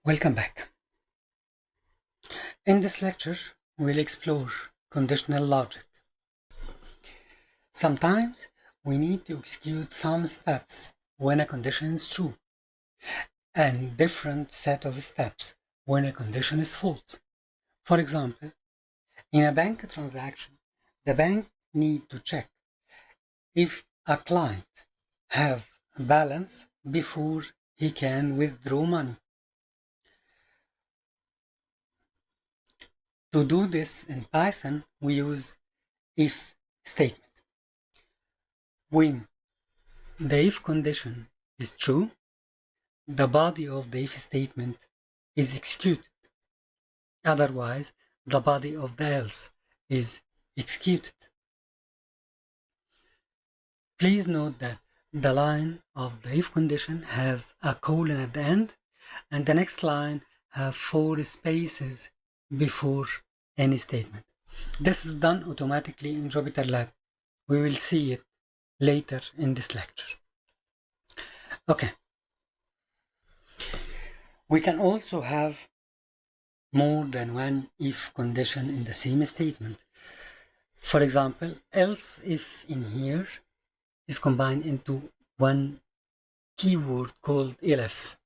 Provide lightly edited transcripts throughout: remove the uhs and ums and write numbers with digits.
Welcome back. In this lecture, we'll explore conditional logic. Sometimes we need to execute some steps when a condition is true, and different set of steps when a condition is false. For example, in a bank transaction, the bank need to check if a client have a balance before he can withdraw money. To do this in Python, we use if statement. When the if condition is true, the body of the if statement is executed. Otherwise, the body of the else is executed. Please note that the line of the if condition have a colon at the end, and the next line have 4 spaces before any statement. This is done automatically in Jupyter Lab. We will see it later in this lecture. Okay. We can also have more than one if condition in the same statement. For example, else if in here is combined into one keyword called elif.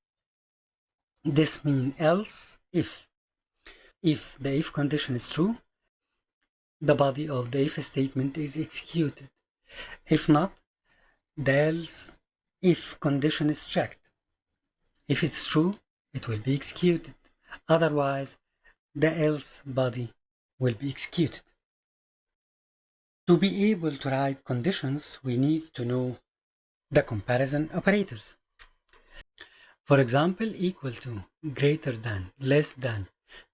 This means else if the if condition is true, the body of the if statement is executed. If not, the else if condition is checked. If it's true, it will be executed. Otherwise, the else body will be executed. To be able to write conditions, we need to know the comparison operators. For example, equal to, greater than, less than,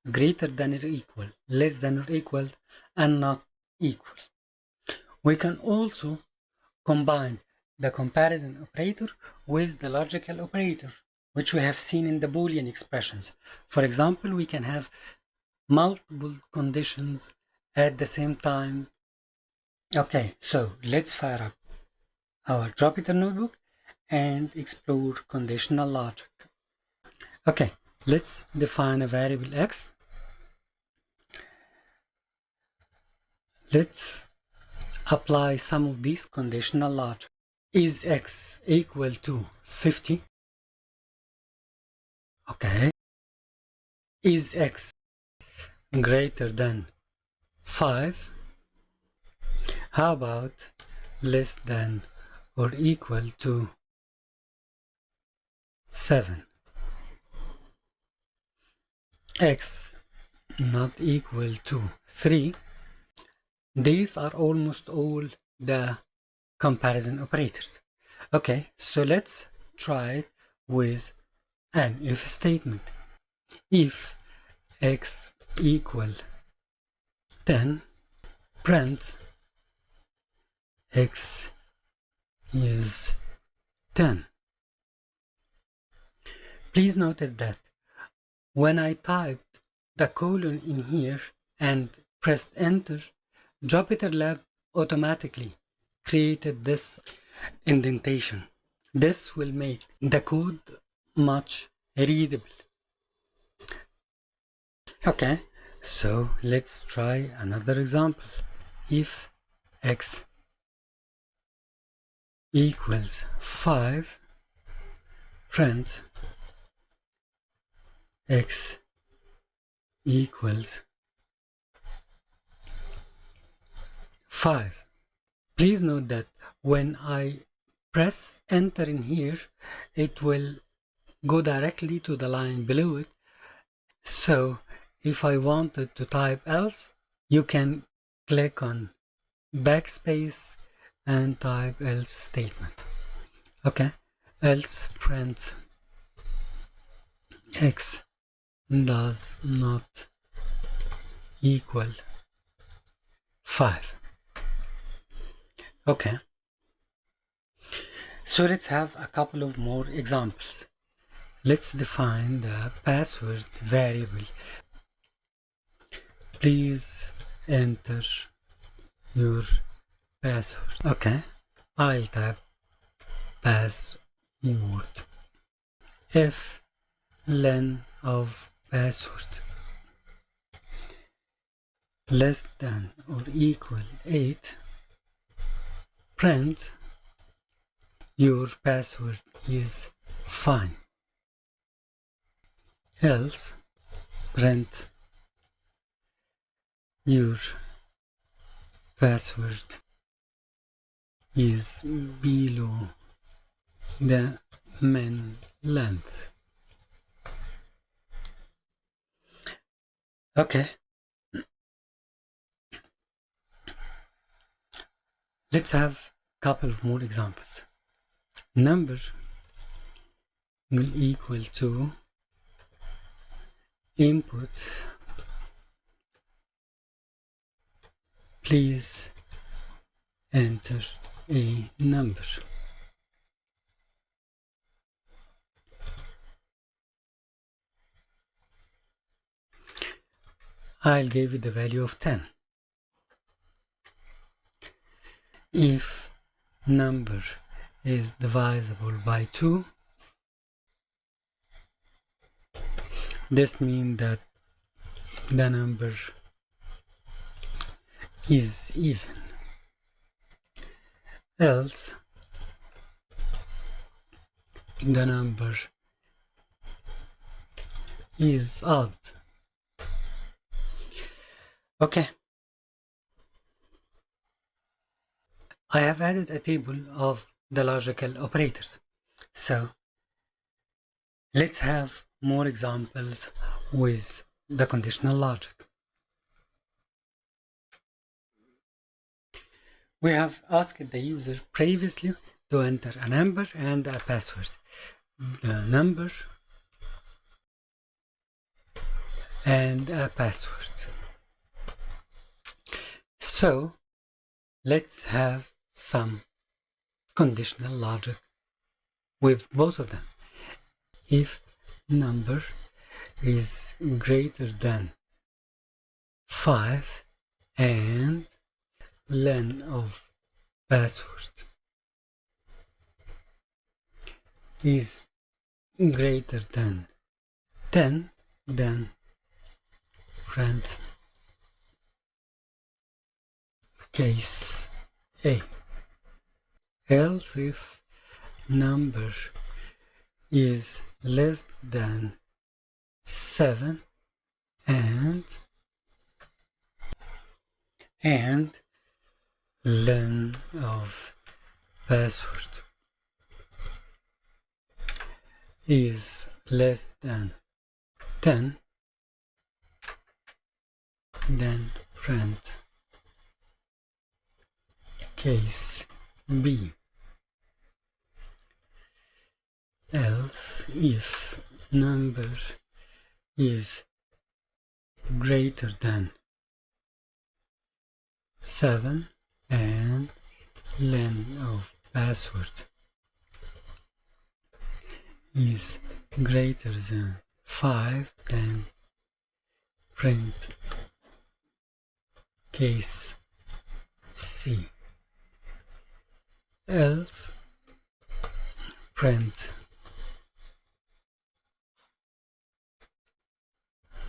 greater than or equal, less than or equal, and not equal. We can also combine the comparison operator with the logical operator, which we have seen in the Boolean expressions. For example, we can have multiple conditions at the same time. Okay, so let's fire up our Jupyter notebook and explore conditional logic. Okay, let's define a variable x. Let's apply some of these conditional logic. Is x equal to 50? Okay. Is x greater than 5? How about less than or equal to 7? X not equal to 3. These are almost all the comparison operators. Okay, so let's try it with an if statement. If x equal 10, print x is 10. Please notice that when I typed the colon in here and pressed enter, Jupyter Lab automatically created this indentation. This will make the code much readable. Okay, so let's try another example. If x equals 5, print x equals 5. Please note that when I press enter in here, it will go directly to the line below it. So if I wanted to type else, you can click on backspace and type else statement. Okay, else print x does not equal 5. Okay, so let's have a couple of more examples. Let's define the password variable. Please enter your password. Okay, I'll type password. If len of password less than or equal 8, print your password is fine. Else, print your password is below the main length. Okay. Let's have a couple of more examples. Number will equal to input. Please enter a number. I'll give it the value of 10. If number is divisible by 2, this means that the number is even. Else, the number is odd. Okay. I have added a table of the logical operators. So let's have more examples with the conditional logic. We have asked the user previously to enter a number and a password. The number and a password. So let's have some conditional logic with both of them. If number is greater than 5 and length of password is greater than 10, then print case A. Else, if number is less than 7 and length of password is less than 10, then print case B. Else, if number is greater than 7 and length of password is greater than 5, then print case C. Else, print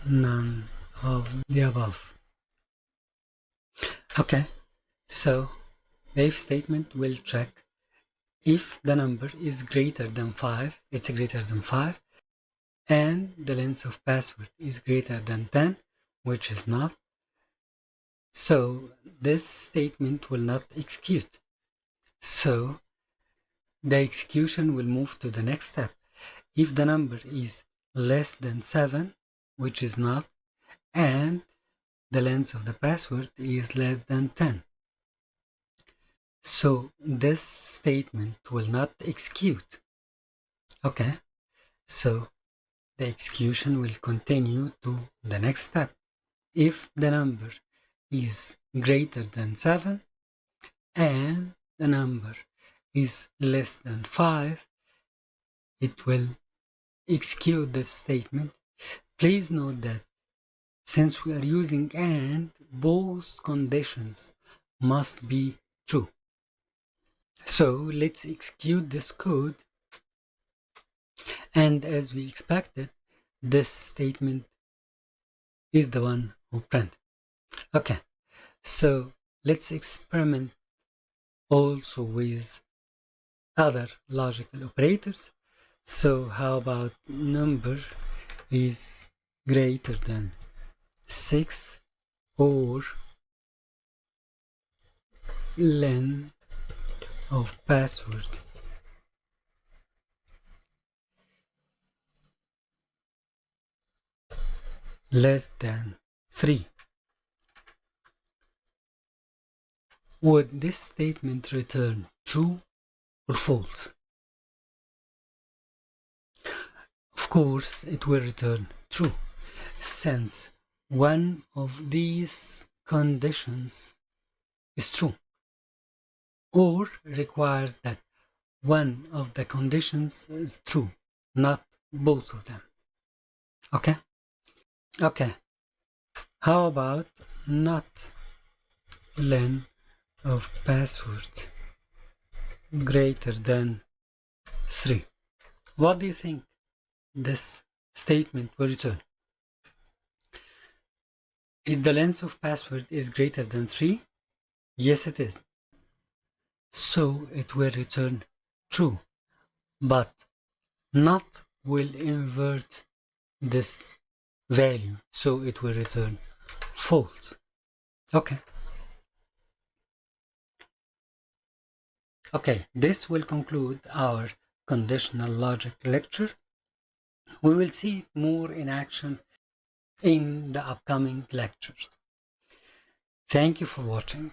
none of the above. Okay, so the if statement will check if the number is greater than 5, it's greater than 5, and the length of password is greater than 10, which is not. So this statement will not execute. So the execution will move to the next step. If the number is less than 7, which is not, and the length of the password is less than 10. So this statement will not execute. Okay, so the execution will continue to the next step. If the number is greater than 7 and the number is less than 5, it will execute this statement. Please note that since we are using AND, both conditions must be true. So let's execute this code, and as we expected, this statement is the one who print. Okay, so let's experiment also with other logical operators. So how about number is greater than 6 or length of password less than 3. Would this statement return true or false? Of course, it will return true, since one of these conditions is true, or requires that one of the conditions is true, not both of them. Okay? Okay. How about not length of password greater than 3? What do you think this statement will return? If the length of password is greater than 3, yes it is. So it will return true, but not will invert this value, so it will return false. Okay. Okay, this will conclude our conditional logic lecture. We will see it more in action in the upcoming lectures. Thank you for watching.